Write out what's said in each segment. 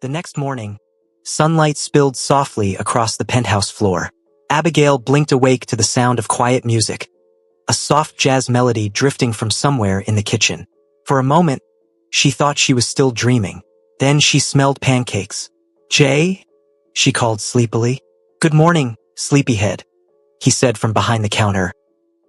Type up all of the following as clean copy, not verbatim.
The next morning, sunlight spilled softly across the penthouse floor. Abigail blinked awake to the sound of quiet music, a soft jazz melody drifting from somewhere in the kitchen. For a moment, she thought she was still dreaming. Then she smelled pancakes. "Jay?" she called sleepily. "Good morning, sleepyhead," he said from behind the counter,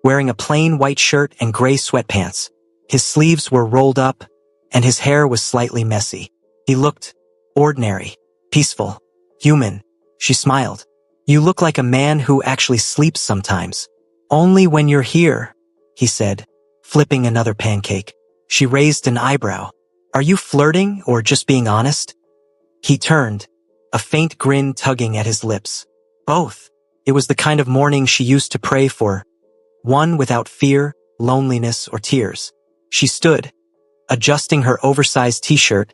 wearing a plain white shirt and gray sweatpants. His sleeves were rolled up, and his hair was slightly messy. He looked ordinary, peaceful, human. She smiled. "You look like a man who actually sleeps sometimes." "Only when you're here," he said, flipping another pancake. She raised an eyebrow. "Are you flirting or just being honest?" He turned, a faint grin tugging at his lips. "Both." It was the kind of morning she used to pray for, one without fear, loneliness, or tears. She stood, adjusting her oversized t-shirt,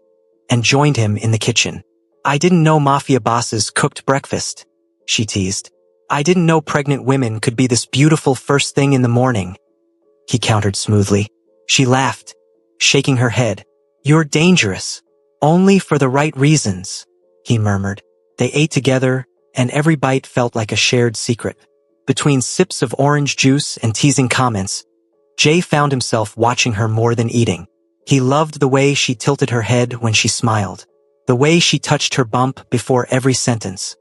and joined him in the kitchen. "I didn't know Mafia bosses cooked breakfast," she teased. "I didn't know pregnant women could be this beautiful first thing in the morning," he countered smoothly. She laughed, shaking her head. "You're dangerous. Only for the right reasons," he murmured. They ate together, and every bite felt like a shared secret. Between sips of orange juice and teasing comments, Jay found himself watching her more than eating. He loved the way she tilted her head when she smiled, the way she touched her bump before every sentence,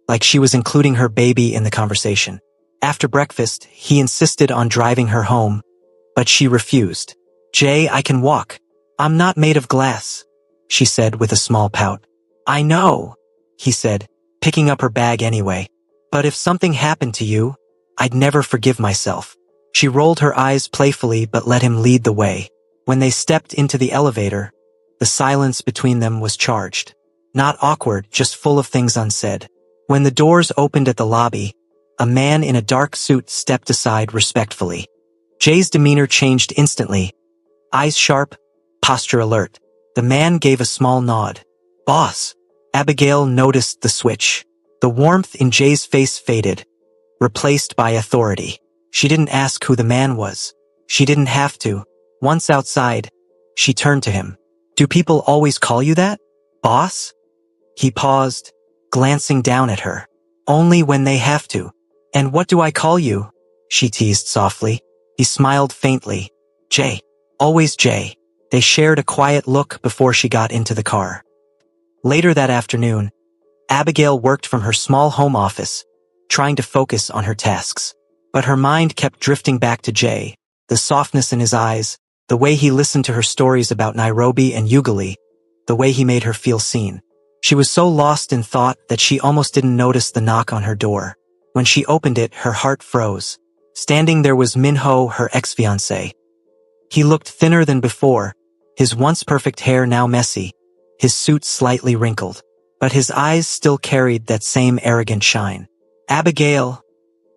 like she was including her baby in the conversation. After breakfast, he insisted on driving her home, but she refused. "Jay, I can walk. I'm not made of glass," she said with a small pout. "I know," he said, picking up her bag anyway. "But if something happened to you, I'd never forgive myself." She rolled her eyes playfully but let him lead the way. When they stepped into the elevator, the silence between them was charged. Not awkward, just full of things unsaid. When the doors opened at the lobby, a man in a dark suit stepped aside respectfully. Jay's demeanor changed instantly. Eyes sharp, posture alert. The man gave a small nod. "Boss." Abigail noticed the switch. The warmth in Jay's face faded, replaced by authority. She didn't ask who the man was. She didn't have to. Once outside, she turned to him. "Do people always call you that, boss?" He paused, glancing down at her. "Only when they have to." "And what do I call you?" she teased softly. He smiled faintly. "Jay." "Always Jay." They shared a quiet look before she got into the car. Later that afternoon, Abigail worked from her small home office, trying to focus on her tasks. But her mind kept drifting back to Jay, the softness in his eyes, the way he listened to her stories about Nairobi and Ugali, the way he made her feel seen. She was so lost in thought that she almost didn't notice the knock on her door. When she opened it, her heart froze. Standing there was Minho, her ex-fiancé. He looked thinner than before, his once perfect hair now messy, his suit slightly wrinkled. But his eyes still carried that same arrogant shine. "Abigail,"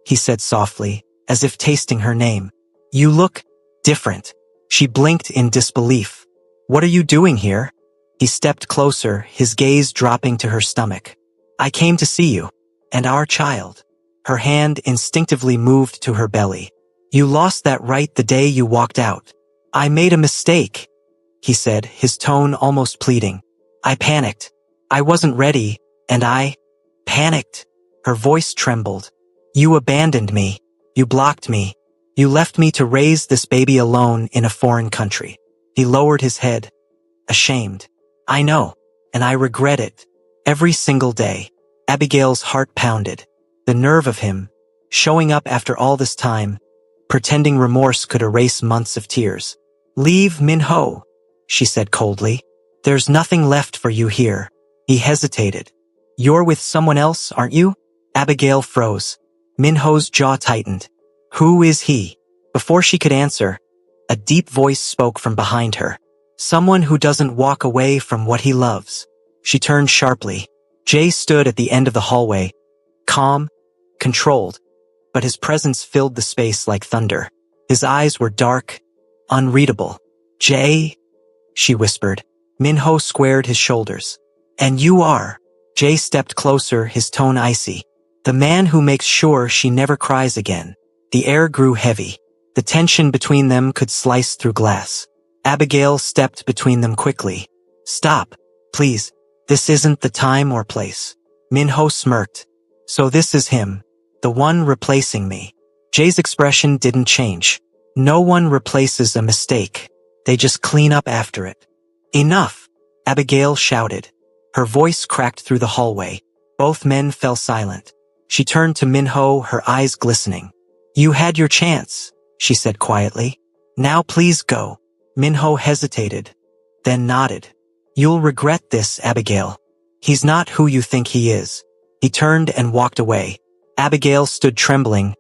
he said softly, as if tasting her name. "You look different." She blinked in disbelief. "What are you doing here?" He stepped closer, his gaze dropping to her stomach. "I came to see you. And our child." Her hand instinctively moved to her belly. "You lost that right the day you walked out." "I made a mistake," he said, his tone almost pleading. "I panicked. I wasn't ready, and I panicked." Her voice trembled. "You abandoned me. You blocked me. You left me to raise this baby alone in a foreign country." He lowered his head, ashamed. "I know, and I regret it. Every single day." Abigail's heart pounded. The nerve of him, showing up after all this time, pretending remorse could erase months of tears. "Leave, Minho," she said coldly. "There's nothing left for you here." He hesitated. "You're with someone else, aren't you?" Abigail froze. Minho's jaw tightened. "Who is he?" Before she could answer, a deep voice spoke from behind her. "Someone who doesn't walk away from what he loves." She turned sharply. Jay stood at the end of the hallway, calm, controlled, but his presence filled the space like thunder. His eyes were dark, unreadable. "Jay?" she whispered. Minho squared his shoulders. "And you are?" Jay stepped closer, his tone icy. "The man who makes sure she never cries again." The air grew heavy. The tension between them could slice through glass. Abigail stepped between them quickly. "Stop, please. This isn't the time or place. Minho smirked. So this is him. The one replacing me. Jay's expression didn't change. No one replaces a mistake. They just clean up after it. Enough! Abigail shouted. Her voice cracked through the hallway. Both men fell silent. She turned to Minho, her eyes glistening. You had your chance, she said quietly. Now please go. Minho hesitated, then nodded. You'll regret this, Abigail. He's not who you think he is. He turned and walked away. Abigail stood trembling,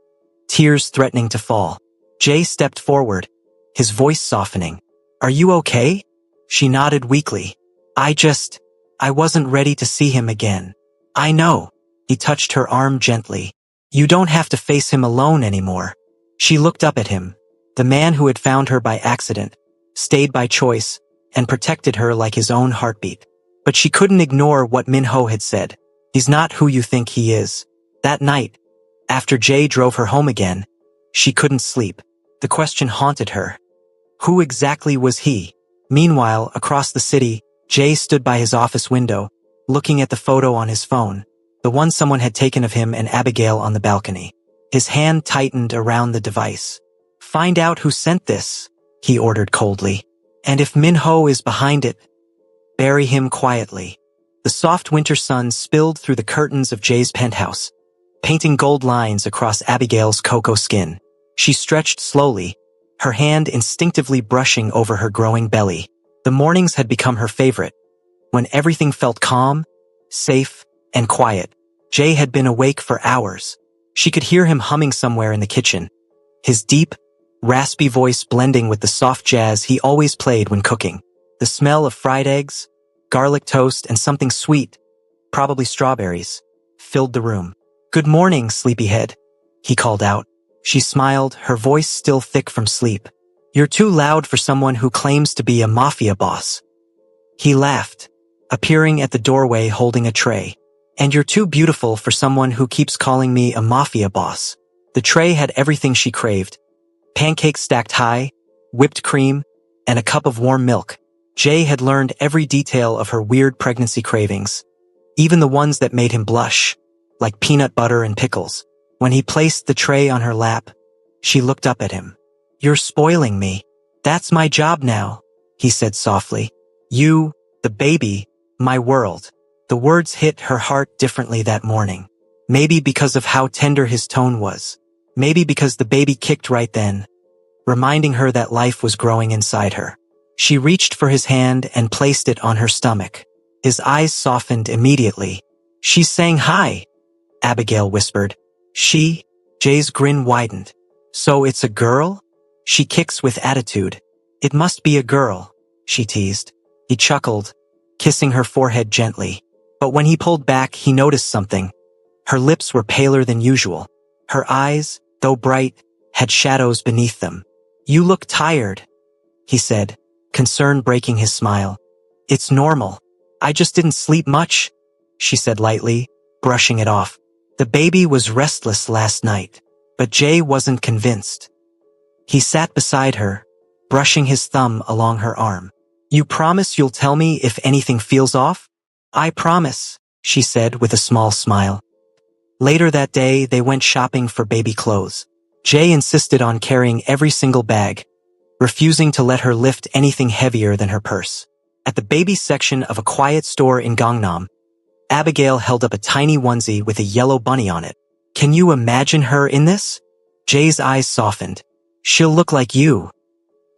tears threatening to fall. Jay stepped forward, his voice softening. Are you okay? She nodded weakly. I wasn't ready to see him again. I know. He touched her arm gently. You don't have to face him alone anymore. She looked up at him. The man who had found her by accident, stayed by choice, and protected her like his own heartbeat. But she couldn't ignore what Minho had said. He's not who you think he is. That night, after Jay drove her home again, she couldn't sleep. The question haunted her. Who exactly was he? Meanwhile, across the city, Jay stood by his office window, looking at the photo on his phone, the one someone had taken of him and Abigail on the balcony. His hand tightened around the device. Find out who sent this, he ordered coldly. And if Minho is behind it, bury him quietly. The soft winter sun spilled through the curtains of Jay's penthouse, painting gold lines across Abigail's cocoa skin. She stretched slowly, her hand instinctively brushing over her growing belly. The mornings had become her favorite, when everything felt calm, safe, and quiet. Jay had been awake for hours. She could hear him humming somewhere in the kitchen, his deep, raspy voice blending with the soft jazz he always played when cooking. The smell of fried eggs, garlic toast, and something sweet, probably strawberries, filled the room. Good morning, sleepyhead, he called out. She smiled, her voice still thick from sleep. You're too loud for someone who claims to be a mafia boss. He laughed, appearing at the doorway holding a tray. And you're too beautiful for someone who keeps calling me a mafia boss. The tray had everything she craved. Pancakes stacked high, whipped cream, and a cup of warm milk. Jay had learned every detail of her weird pregnancy cravings, even the ones that made him blush, like peanut butter and pickles. When he placed the tray on her lap, she looked up at him. You're spoiling me. That's my job now, he said softly. You, the baby, my world. The words hit her heart differently that morning. Maybe because of how tender his tone was. Maybe because the baby kicked right then, reminding her that life was growing inside her. She reached for his hand and placed it on her stomach. His eyes softened immediately. She's saying hi, Abigail whispered. She? Jay's grin widened. So it's a girl? She kicks with attitude. It must be a girl, she teased. He chuckled, kissing her forehead gently. But when he pulled back, he noticed something. Her lips were paler than usual. Her eyes, though bright, had shadows beneath them. You look tired, he said, concern breaking his smile. It's normal. I just didn't sleep much, she said lightly, brushing it off. The baby was restless last night, but Jay wasn't convinced. He sat beside her, brushing his thumb along her arm. You promise you'll tell me if anything feels off? I promise, she said with a small smile. Later that day, they went shopping for baby clothes. Jay insisted on carrying every single bag, refusing to let her lift anything heavier than her purse. At the baby section of a quiet store in Gangnam, Abigail held up a tiny onesie with a yellow bunny on it. Can you imagine her in this? Jay's eyes softened. She'll look like you.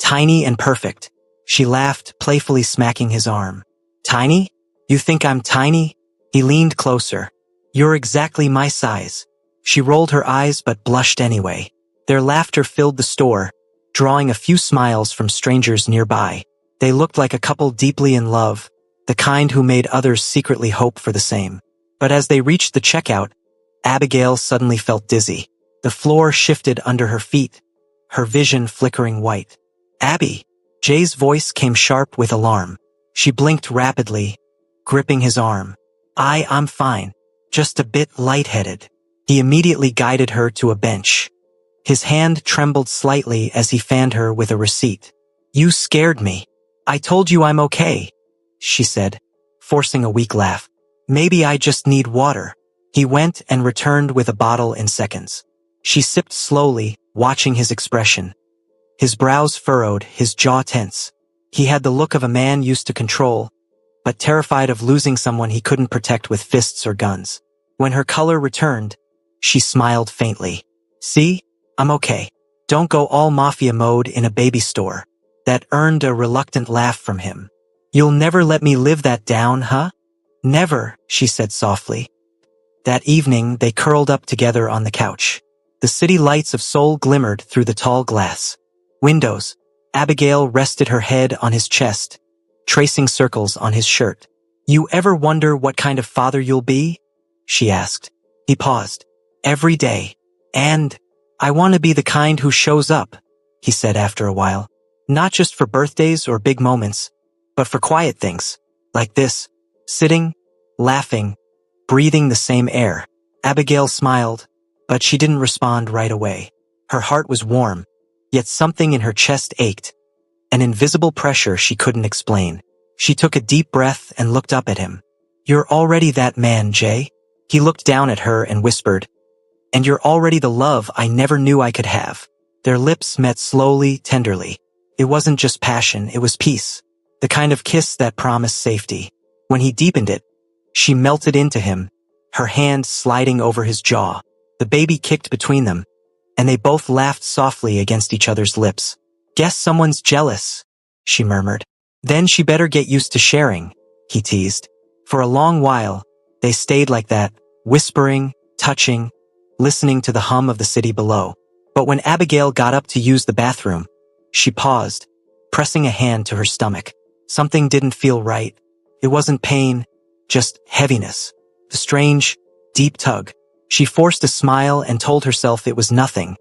Tiny and perfect. She laughed, playfully smacking his arm. Tiny? You think I'm tiny? He leaned closer. You're exactly my size. She rolled her eyes but blushed anyway. Their laughter filled the store, drawing a few smiles from strangers nearby. They looked like a couple deeply in love, the kind who made others secretly hope for the same. But as they reached the checkout, Abigail suddenly felt dizzy. The floor shifted under her feet, her vision flickering white. Abby! Jay's voice came sharp with alarm. She blinked rapidly, gripping his arm. I'm fine. Just a bit lightheaded. He immediately guided her to a bench. His hand trembled slightly as he fanned her with a receipt. You scared me. I told you I'm okay, she said, forcing a weak laugh. Maybe I just need water. He went and returned with a bottle in seconds. She sipped slowly, watching his expression. His brows furrowed, his jaw tense. He had the look of a man used to control, but terrified of losing someone he couldn't protect with fists or guns. When her color returned, she smiled faintly. See? I'm okay. Don't go all mafia mode in a baby store. That earned a reluctant laugh from him. You'll never let me live that down, huh? Never, she said softly. That evening, they curled up together on the couch. The city lights of Seoul glimmered through the tall glass windows. Abigail rested her head on his chest, tracing circles on his shirt. You ever wonder what kind of father you'll be? She asked. He paused. Every day. And I want to be the kind who shows up, he said after a while. Not just for birthdays or big moments, but for quiet things, like this, sitting, laughing, breathing the same air. Abigail smiled, but she didn't respond right away. Her heart was warm, yet something in her chest ached, an invisible pressure she couldn't explain. She took a deep breath and looked up at him. You're already that man, Jay. He looked down at her and whispered, and you're already the love I never knew I could have. Their lips met slowly, tenderly. It wasn't just passion, it was peace. The kind of kiss that promised safety. When he deepened it, she melted into him, her hand sliding over his jaw. The baby kicked between them, and they both laughed softly against each other's lips. Guess someone's jealous, she murmured. Then she better get used to sharing, he teased. For a long while, they stayed like that, whispering, touching, listening to the hum of the city below. But when Abigail got up to use the bathroom, she paused, pressing a hand to her stomach. Something didn't feel right. It wasn't pain, just heaviness. The strange, deep tug. She forced a smile and told herself it was nothing,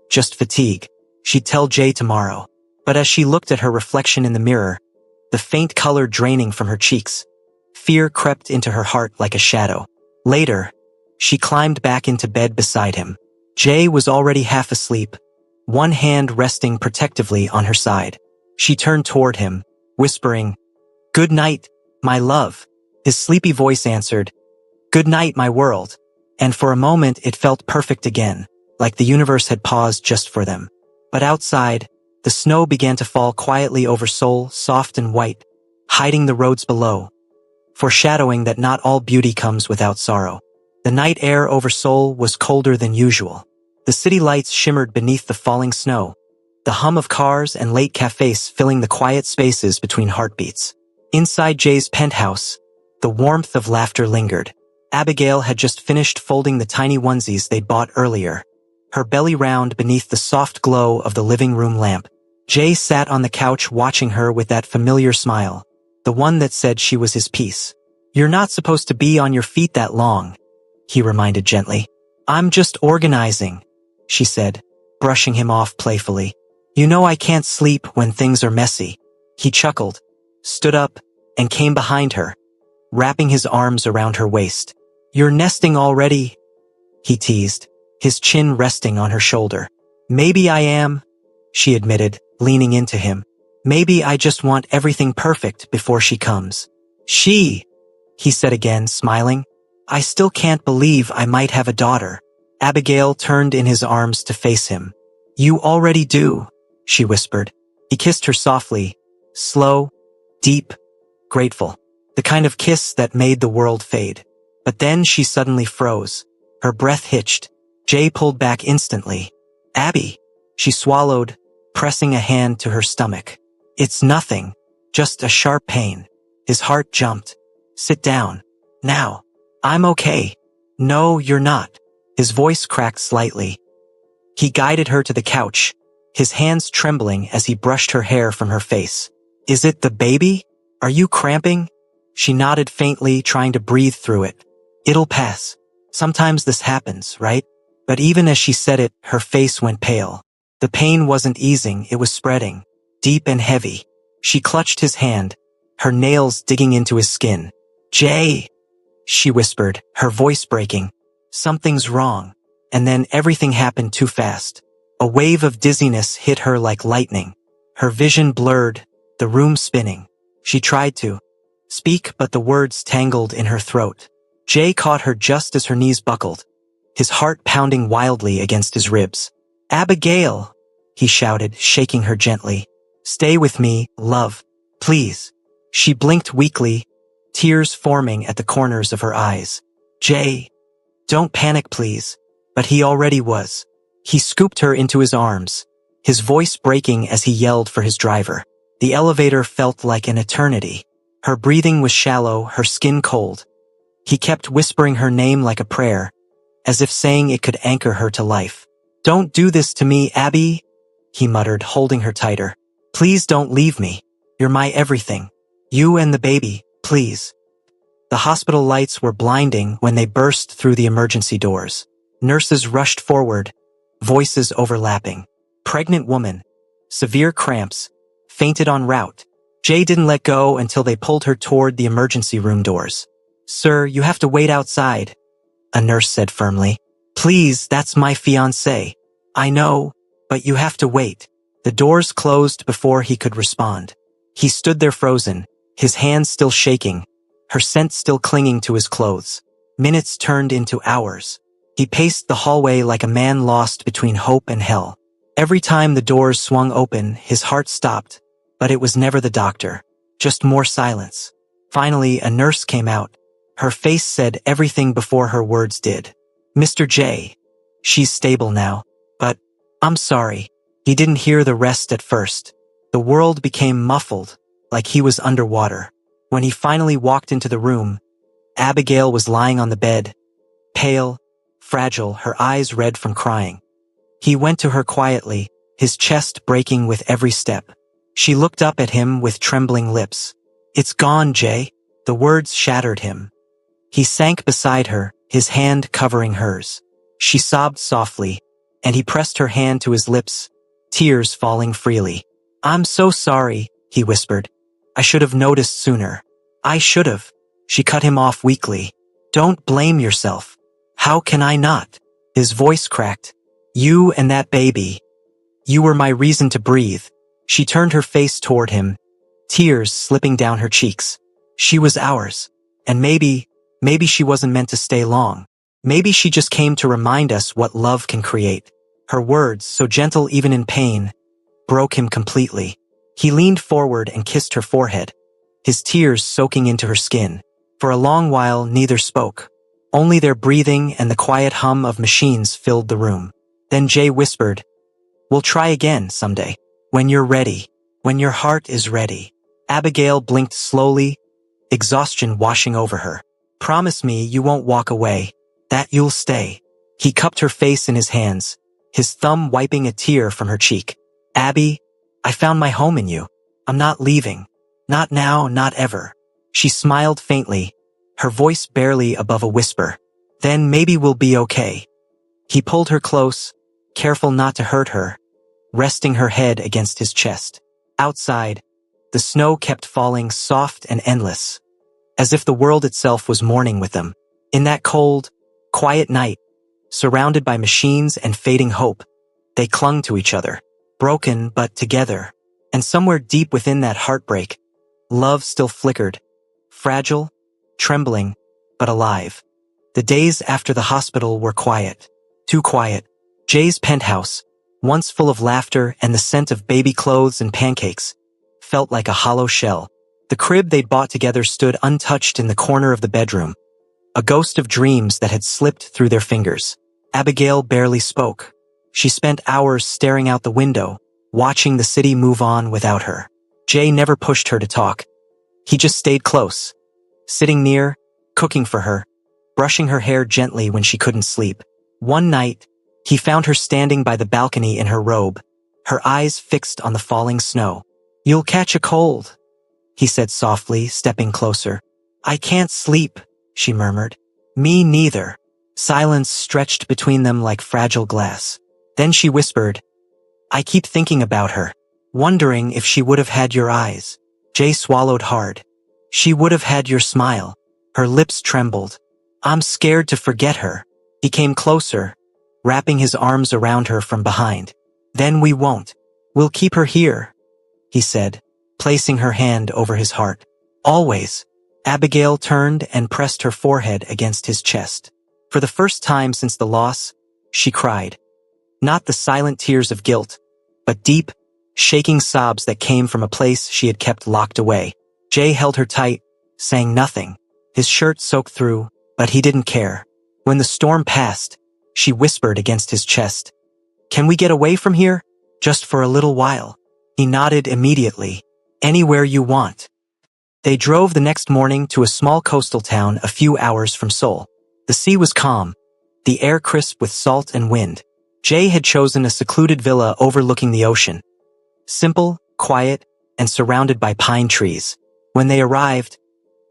just fatigue. She'd tell Jay tomorrow. But as she looked at her reflection in the mirror, the faint color draining from her cheeks, fear crept into her heart like a shadow. Later, she climbed back into bed beside him. Jay was already half asleep, one hand resting protectively on her side. She turned toward him, whispering, "Good night, my love." His sleepy voice answered, "Good night, my world." And for a moment it felt perfect again, like the universe had paused just for them. But outside, the snow began to fall quietly over Seoul, soft and white, hiding the roads below, foreshadowing that not all beauty comes without sorrow. The night air over Seoul was colder than usual. The city lights shimmered beneath the falling snow, the hum of cars and late cafes filling the quiet spaces between heartbeats. Inside Jay's penthouse, the warmth of laughter lingered. Abigail had just finished folding the tiny onesies they'd bought earlier, her belly round beneath the soft glow of the living room lamp. Jay sat on the couch watching her with that familiar smile, the one that said she was his piece. "You're not supposed to be on your feet that long," he reminded gently. "I'm just organizing," she said, brushing him off playfully. "You know I can't sleep when things are messy." He chuckled, stood up, and came behind her, wrapping his arms around her waist. "You're nesting already?" he teased, his chin resting on her shoulder. "Maybe I am," she admitted, leaning into him. "Maybe I just want everything perfect before she comes." He said again, smiling. "I still can't believe I might have a daughter." Abigail turned in his arms to face him. "You already do," she whispered. He kissed her softly, slow, deep, grateful. The kind of kiss that made the world fade. But then she suddenly froze. Her breath hitched. Jay pulled back instantly. "Abby," she swallowed, pressing a hand to her stomach. "It's nothing, just a sharp pain." His heart jumped. "Sit down. Now." "I'm okay." "No, you're not." His voice cracked slightly. He guided her to the couch, his hands trembling as he brushed her hair from her face. "Is it the baby? Are you cramping?" She nodded faintly, trying to breathe through it. "It'll pass. Sometimes this happens, right?" But even as she said it, her face went pale. The pain wasn't easing, it was spreading, deep and heavy. She clutched his hand, her nails digging into his skin. "Jay," she whispered, her voice breaking. "Something's wrong." And then everything happened too fast. A wave of dizziness hit her like lightning. Her vision blurred, the room spinning. She tried to speak, but the words tangled in her throat. Jay caught her just as her knees buckled, his heart pounding wildly against his ribs. "Abigail!" he shouted, shaking her gently. "Stay with me, love. Please." She blinked weakly, tears forming at the corners of her eyes. "Jay, don't panic, please." But he already was. He scooped her into his arms, his voice breaking as he yelled for his driver. The elevator felt like an eternity. Her breathing was shallow, her skin cold. He kept whispering her name like a prayer, as if saying it could anchor her to life. "Don't do this to me, Abby," he muttered, holding her tighter. "Please don't leave me. You're my everything. You and the baby, please." The hospital lights were blinding when they burst through the emergency doors. Nurses rushed forward, voices overlapping. Pregnant woman, severe cramps, fainted en route. Jay didn't let go until they pulled her toward the emergency room doors. "Sir, you have to wait outside," a nurse said firmly. "Please, that's my fiancé. I know, but you have to wait." The doors closed before he could respond. He stood there frozen, his hands still shaking, her scent still clinging to his clothes. Minutes turned into hours. He paced the hallway like a man lost between hope and hell. Every time the doors swung open, his heart stopped, but it was never the doctor. Just more silence. Finally, a nurse came out. Her face said everything before her words did. "Mr. J. She's stable now. But, I'm sorry." He didn't hear the rest at first. The world became muffled, like he was underwater. When he finally walked into the room, Abigail was lying on the bed, pale, fragile, her eyes red from crying. He went to her quietly, his chest breaking with every step. She looked up at him with trembling lips. "It's gone, Jay." The words shattered him. He sank beside her, his hand covering hers. She sobbed softly, and he pressed her hand to his lips, tears falling freely. "I'm so sorry," he whispered. "I should have noticed sooner. I should have." She cut him off weakly. "Don't blame yourself." "How can I not?" His voice cracked. "You and that baby. You were my reason to breathe." She turned her face toward him, tears slipping down her cheeks. She was ours. And maybe she wasn't meant to stay long. Maybe she just came to remind us what love can create. Her words, so gentle even in pain, broke him completely. He leaned forward and kissed her forehead, his tears soaking into her skin. For a long while, neither spoke. Only their breathing and the quiet hum of machines filled the room. Then Jay whispered, "We'll try again someday. When you're ready. When your heart is ready." Abigail blinked slowly, exhaustion washing over her. "Promise me you won't walk away. That you'll stay." He cupped her face in his hands, his thumb wiping a tear from her cheek. "Abby, I found my home in you. I'm not leaving. Not now, not ever." She smiled faintly, her voice barely above a whisper. "Then maybe we'll be okay." He pulled her close, careful not to hurt her, resting her head against his chest. Outside, the snow kept falling soft and endless, as if the world itself was mourning with them. In that cold, quiet night, surrounded by machines and fading hope, they clung to each other, broken but together. And somewhere deep within that heartbreak, love still flickered, fragile, trembling, but alive. The days after the hospital were quiet. Too quiet. Jay's penthouse, once full of laughter and the scent of baby clothes and pancakes, felt like a hollow shell. The crib they'd bought together stood untouched in the corner of the bedroom, a ghost of dreams that had slipped through their fingers. Abigail barely spoke. She spent hours staring out the window, watching the city move on without her. Jay never pushed her to talk. He just stayed close, sitting near, cooking for her, brushing her hair gently when she couldn't sleep. One night, he found her standing by the balcony in her robe, her eyes fixed on the falling snow. "You'll catch a cold," he said softly, stepping closer. "I can't sleep," she murmured. "Me neither." Silence stretched between them like fragile glass. Then she whispered, "I keep thinking about her, wondering if she would have had your eyes." Jay swallowed hard. "She would have had your smile." Her lips trembled. "I'm scared to forget her." He came closer, wrapping his arms around her from behind. "Then we won't. We'll keep her here," he said, placing her hand over his heart. "Always." Abigail turned and pressed her forehead against his chest. For the first time since the loss, she cried. Not the silent tears of guilt, but deep, shaking sobs that came from a place she had kept locked away. Jay held her tight, saying nothing. His shirt soaked through, but he didn't care. When the storm passed, she whispered against his chest. Can we get away from here? Just for a little while. He nodded immediately. Anywhere you want. They drove the next morning to a small coastal town a few hours from Seoul. The sea was calm, the air crisp with salt and wind. Jay had chosen a secluded villa overlooking the ocean. Simple, quiet, and surrounded by pine trees. When they arrived,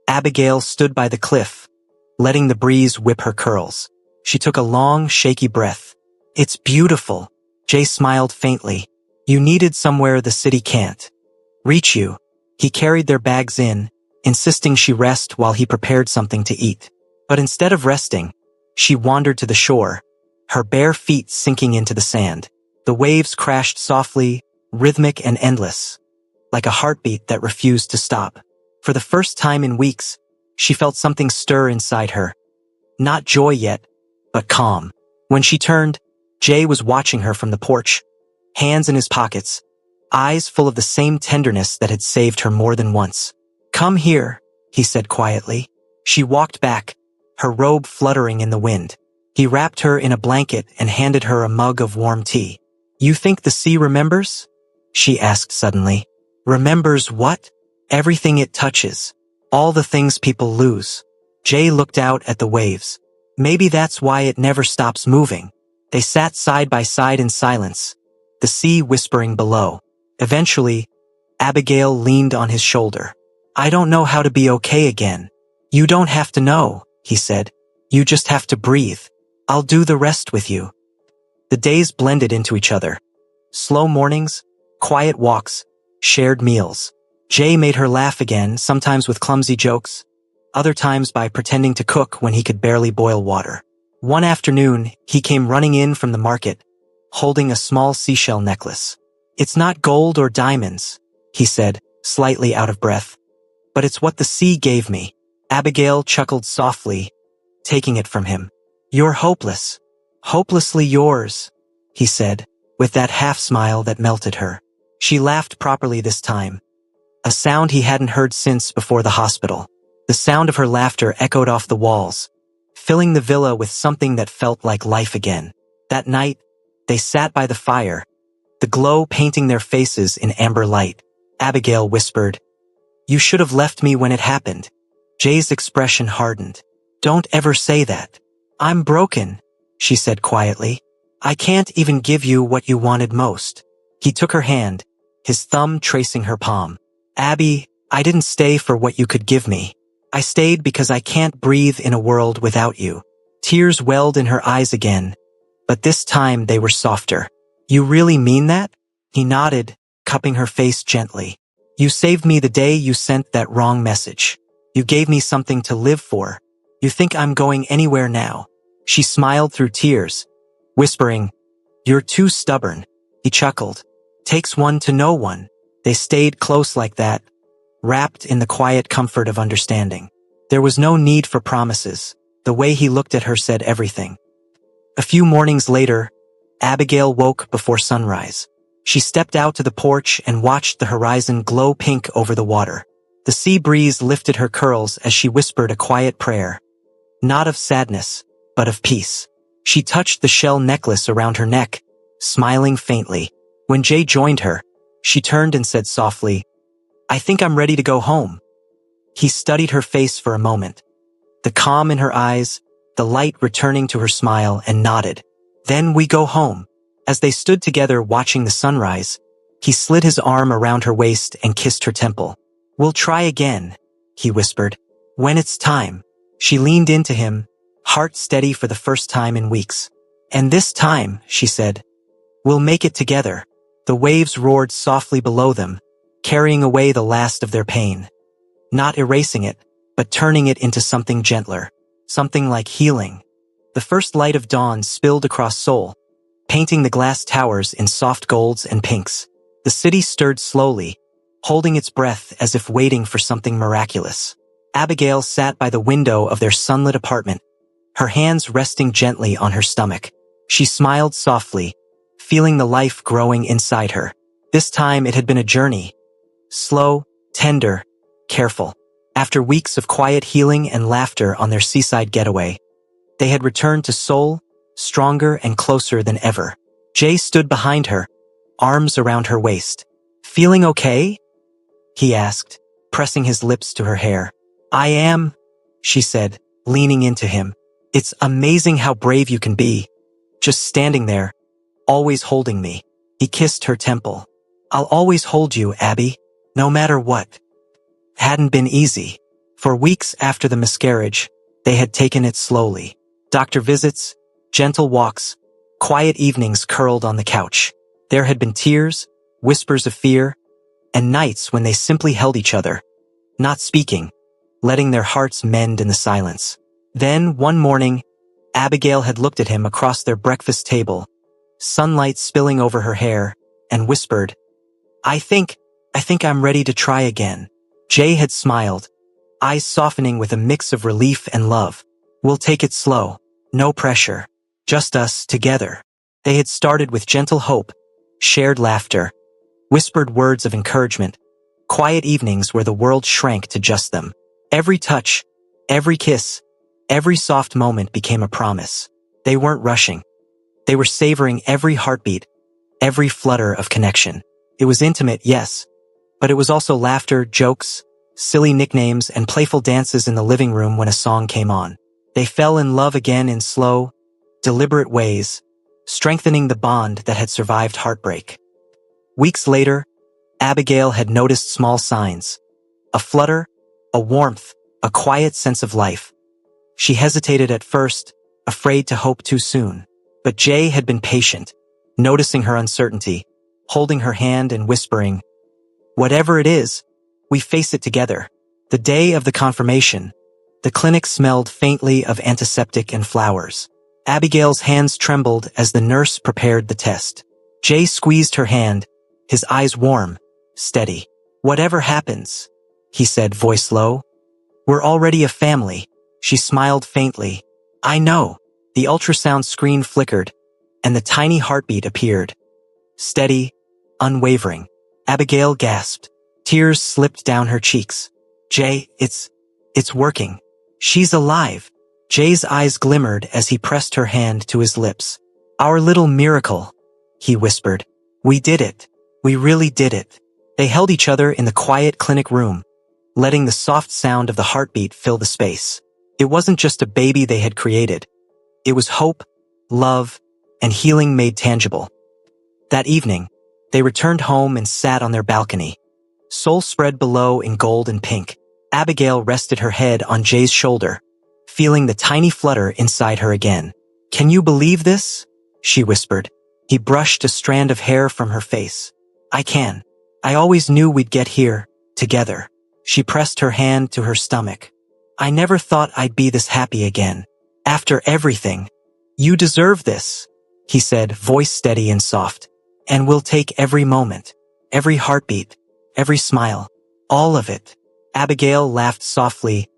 Abigail stood by the cliff, letting the breeze whip her curls. She took a long, shaky breath. It's beautiful. Jay smiled faintly. You needed somewhere the city can't reach you. He carried their bags in, insisting she rest while he prepared something to eat. But instead of resting, she wandered to the shore, her bare feet sinking into the sand. The waves crashed softly, rhythmic and endless, like a heartbeat that refused to stop. For the first time in weeks, she felt something stir inside her. Not joy yet, but calm. When she turned, Jay was watching her from the porch, hands in his pockets, eyes full of the same tenderness that had saved her more than once. Come here, he said quietly. She walked back, her robe fluttering in the wind. He wrapped her in a blanket and handed her a mug of warm tea. You think the sea remembers? She asked suddenly. Remembers what? Everything it touches. All the things people lose. Jay looked out at the waves. Maybe that's why it never stops moving. They sat side by side in silence, the sea whispering below. Eventually, Abigail leaned on his shoulder. I don't know how to be okay again. You don't have to know, he said. You just have to breathe. I'll do the rest with you. The days blended into each other. Slow mornings, quiet walks, shared meals. Jay made her laugh again, sometimes with clumsy jokes, other times by pretending to cook when he could barely boil water. One afternoon, he came running in from the market, holding a small seashell necklace. It's not gold or diamonds, he said, slightly out of breath, but it's what the sea gave me. Abigail chuckled softly, taking it from him. You're hopeless. Hopelessly yours, he said, with that half-smile that melted her. She laughed properly this time, a sound he hadn't heard since before the hospital. The sound of her laughter echoed off the walls, filling the villa with something that felt like life again. That night, they sat by the fire, the glow painting their faces in amber light. Abigail whispered, You should have left me when it happened. Jay's expression hardened. Don't ever say that. I'm broken, she said quietly. I can't even give you what you wanted most. He took her hand, his thumb tracing her palm. Abby, I didn't stay for what you could give me. I stayed because I can't breathe in a world without you. Tears welled in her eyes again, but this time they were softer. You really mean that? He nodded, cupping her face gently. You saved me the day you sent that wrong message. You gave me something to live for. You think I'm going anywhere now? She smiled through tears, whispering, You're too stubborn. He chuckled. Takes one to know one. They stayed close like that, wrapped in the quiet comfort of understanding. There was no need for promises. The way he looked at her said everything. A few mornings later, Abigail woke before sunrise. She stepped out to the porch and watched the horizon glow pink over the water. The sea breeze lifted her curls as she whispered a quiet prayer. Not of sadness, but of peace. She touched the shell necklace around her neck, smiling faintly. When Jay joined her, she turned and said softly, I think I'm ready to go home. He studied her face for a moment, the calm in her eyes, the light returning to her smile, and nodded. Then we go home. As they stood together watching the sunrise, he slid his arm around her waist and kissed her temple. We'll try again, he whispered. When it's time. She leaned into him, heart steady for the first time in weeks. And this time, she said, we'll make it together. The waves roared softly below them, carrying away the last of their pain. Not erasing it, but turning it into something gentler, something like healing. The first light of dawn spilled across Seoul, painting the glass towers in soft golds and pinks. The city stirred slowly, holding its breath as if waiting for something miraculous. Abigail sat by the window of their sunlit apartment, her hands resting gently on her stomach. She smiled softly, feeling the life growing inside her. This time it had been a journey. Slow, tender, careful. After weeks of quiet healing and laughter on their seaside getaway, they had returned to Seoul, stronger and closer than ever. Jay stood behind her, arms around her waist. "Feeling okay?" he asked, pressing his lips to her hair. "I am," she said, leaning into him. "It's amazing how brave you can be. Just standing there, always holding me." He kissed her temple. "I'll always hold you, Abby, no matter what." Hadn't been easy. For weeks after the miscarriage, they had taken it slowly. Doctor visits, gentle walks, quiet evenings curled on the couch. There had been tears, whispers of fear, and nights when they simply held each other, not speaking, letting their hearts mend in the silence. Then, one morning, Abigail had looked at him across their breakfast table, sunlight spilling over her hair, and whispered, I think I'm ready to try again." Jay had smiled, eyes softening with a mix of relief and love. "We'll take it slow, no pressure, just us together." They had started with gentle hope, shared laughter, whispered words of encouragement, quiet evenings where the world shrank to just them. Every touch, every kiss, every soft moment became a promise. They weren't rushing. They were savoring every heartbeat, every flutter of connection. It was intimate, yes, but it was also laughter, jokes, silly nicknames, and playful dances in the living room when a song came on. They fell in love again in slow, deliberate ways, strengthening the bond that had survived heartbreak. Weeks later, Abigail had noticed small signs. A flutter, a warmth, a quiet sense of life. She hesitated at first, afraid to hope too soon. But Jay had been patient, noticing her uncertainty, holding her hand and whispering, "Whatever it is, we face it together." The day of the confirmation, the clinic smelled faintly of antiseptic and flowers. Abigail's hands trembled as the nurse prepared the test. Jay squeezed her hand, his eyes warm, steady. "Whatever happens," he said, voice low, "we're already a family." She smiled faintly. "I know." The ultrasound screen flickered, and the tiny heartbeat appeared. Steady, unwavering. Abigail gasped. Tears slipped down her cheeks. "Jay, it's working. She's alive." Jay's eyes glimmered as he pressed her hand to his lips. "Our little miracle," he whispered. "We did it. We really did it." They held each other in the quiet clinic room, letting the soft sound of the heartbeat fill the space. It wasn't just a baby they had created. It was hope, love, and healing made tangible. That evening, they returned home and sat on their balcony. Seoul spread below in gold and pink. Abigail rested her head on Jay's shoulder, feeling the tiny flutter inside her again. "Can you believe this?" she whispered. He brushed a strand of hair from her face. "I can. I always knew we'd get here, together." She pressed her hand to her stomach. "I never thought I'd be this happy again. After everything. You deserve this," he said, voice steady and soft. "And we'll take every moment, every heartbeat, every smile, all of it." Abigail laughed softly,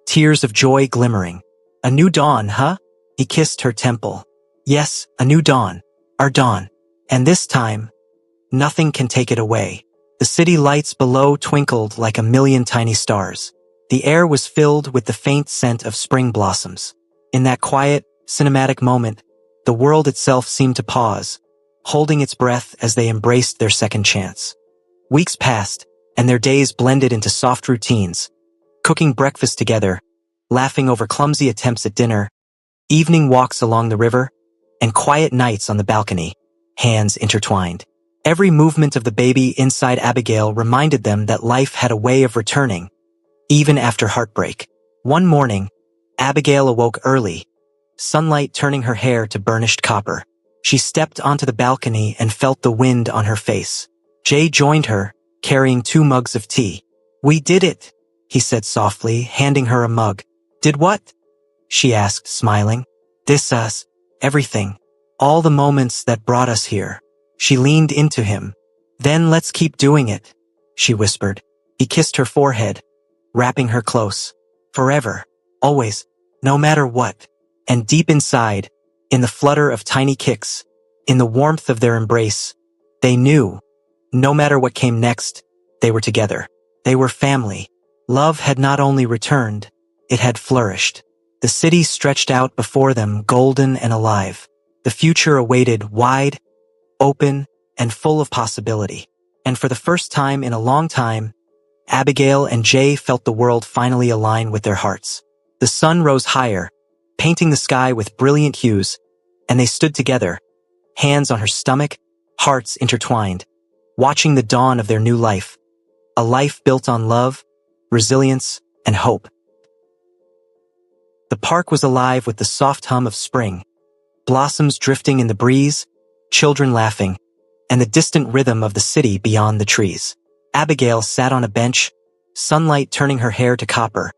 tears of joy glimmering. "A new dawn, huh?" He kissed her temple. "Yes, a new dawn. Our dawn. And this time, nothing can take it away." The city lights below twinkled like a million tiny stars. The air was filled with the faint scent of spring blossoms. In that quiet, cinematic moment, the world itself seemed to pause, holding its breath as they embraced their second chance. Weeks passed, and their days blended into soft routines, cooking breakfast together, laughing over clumsy attempts at dinner, evening walks along the river, and quiet nights on the balcony, hands intertwined. Every movement of the baby inside Abigail reminded them that life had a way of returning, even after heartbreak. One morning, Abigail awoke early, sunlight turning her hair to burnished copper. She stepped onto the balcony and felt the wind on her face. Jay joined her, carrying 2 mugs of tea. "We did it," he said softly, handing her a mug. "Did what?" she asked, smiling. "This us, everything. All the moments that brought us here." She leaned into him. "Then let's keep doing it," she whispered. He kissed her forehead, wrapping her close. Forever. Always. No matter what. And deep inside, in the flutter of tiny kicks, in the warmth of their embrace, they knew, no matter what came next, they were together. They were family. Love had not only returned, it had flourished. The city stretched out before them, golden and alive. The future awaited, wide, open, and full of possibility. And for the first time in a long time, Abigail and Jay felt the world finally align with their hearts. The sun rose higher, painting the sky with brilliant hues, and they stood together, hands on her stomach, hearts intertwined, watching the dawn of their new life. A life built on love, resilience, and hope. The park was alive with the soft hum of spring, blossoms drifting in the breeze, children laughing, and the distant rhythm of the city beyond the trees. Abigail sat on a bench, sunlight turning her hair to copper,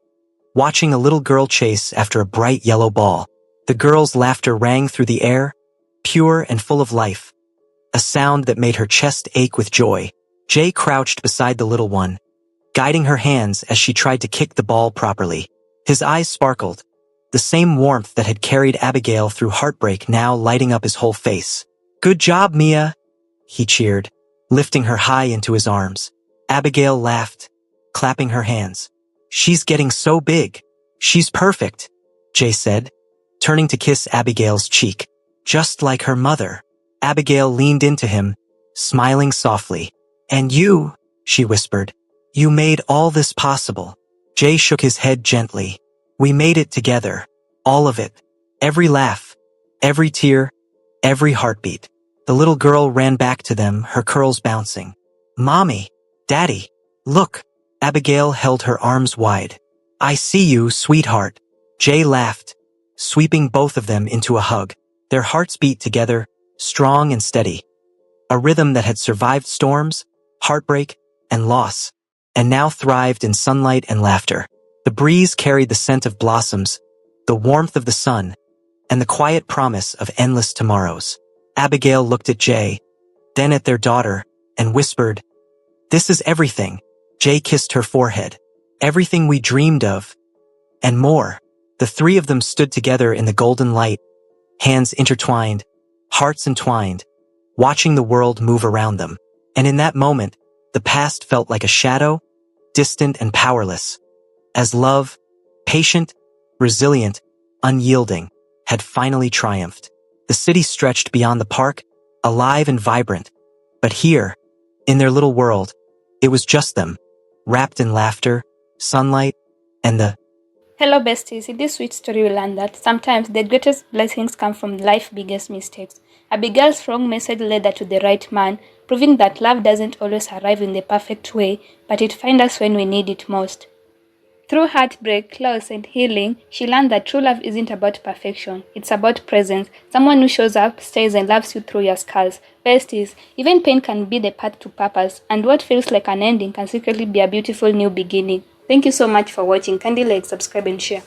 watching a little girl chase after a bright yellow ball. The girl's laughter rang through the air, pure and full of life, a sound that made her chest ache with joy. Jay crouched beside the little one, guiding her hands as she tried to kick the ball properly. His eyes sparkled, the same warmth that had carried Abigail through heartbreak now lighting up his whole face. "Good job, Mia," he cheered, lifting her high into his arms. Abigail laughed, clapping her hands. "She's getting so big. She's perfect," Jay said, turning to kiss Abigail's cheek. "Just like her mother." Abigail leaned into him, smiling softly. "And you," she whispered, "you made all this possible." Jay shook his head gently. "We made it together. All of it. Every laugh, every tear, every heartbeat." The little girl ran back to them, her curls bouncing. "Mommy, Daddy, look." Abigail held her arms wide. "I see you, sweetheart." Jay laughed, sweeping both of them into a hug. Their hearts beat together, strong and steady. A rhythm that had survived storms, heartbreak, and loss, and now thrived in sunlight and laughter. The breeze carried the scent of blossoms, the warmth of the sun, and the quiet promise of endless tomorrows. Abigail looked at Jay, then at their daughter, and whispered, "This is everything." Jay kissed her forehead. "Everything we dreamed of, and more." The three of them stood together in the golden light, hands intertwined, hearts entwined, watching the world move around them. And in that moment, the past felt like a shadow, distant and powerless, as love, patient, resilient, unyielding, had finally triumphed. The city stretched beyond the park, alive and vibrant. But here, in their little world, it was just them, wrapped in laughter, sunlight, and the Hello besties, in this sweet story we learned that sometimes the greatest blessings come from life's biggest mistakes. Abigail's strong message led her to the right man, proving that love doesn't always arrive in the perfect way, but it finds us when we need it most. Through heartbreak, loss, and healing, she learned that true love isn't about perfection, it's about presence, someone who shows up, stays, and loves you through your scars. Besties, even pain can be the path to purpose, and what feels like an ending can secretly be a beautiful new beginning. Thank you so much for watching. Kindly like, subscribe, and share.